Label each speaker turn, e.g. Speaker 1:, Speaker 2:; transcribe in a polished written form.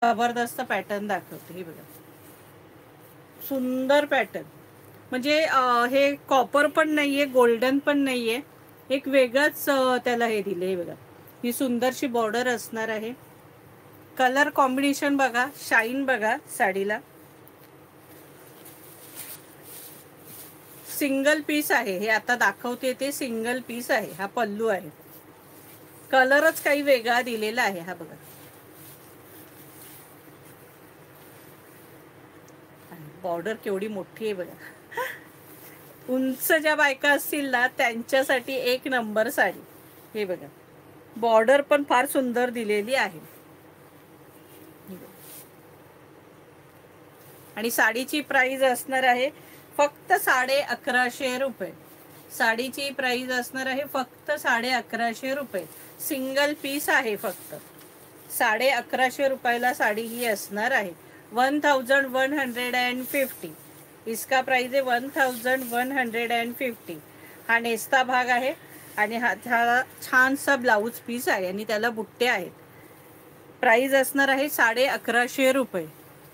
Speaker 1: जबरदस्त पॅटर्न दाखवते. हे बघा, सुंदर पॅटर्न. म्हणजे हे कॉपर पण नाहीये, गोल्डन पण नाहीये, एक वेगळंच त्याला हे दिले. हे बघा, ही सुंदरशी बॉर्डर असणार आहे. कलर कॉम्बिनेशन बघा, शाईन बघा साडीला. सिंगल पीस आहे हे, आता दाखवते ते सिंगल पीस आहे. हा पल्लू आहे, कलरच काही वेगळा दिलेला आहे. हा बघा, बॉर्डर केवढी मोठी आहे बघा. उंच ज्या बायका असतील ना त्यांच्यासाठी एक नंबर साडी. हे बघा, बॉर्डर पण फार सुंदर दिलेली आहे. आणि साडीची प्राइस असणार आहे फक्त 1150 रुपये. साडीची प्राइस असणार आहे फक्त 1150 रुपये. सिंगल पीस आहे फक्त. 1150 रुपयाला साडी ही असणार आहे. 1150. इसका प्राइस आहे 1150. हा नेस्ता भाग आहे आणि हा छानसा ब्लाऊज पीस आहे आणि त्याला बुट्टे आहेत. प्राइस असणार आहे 1150 रुपये.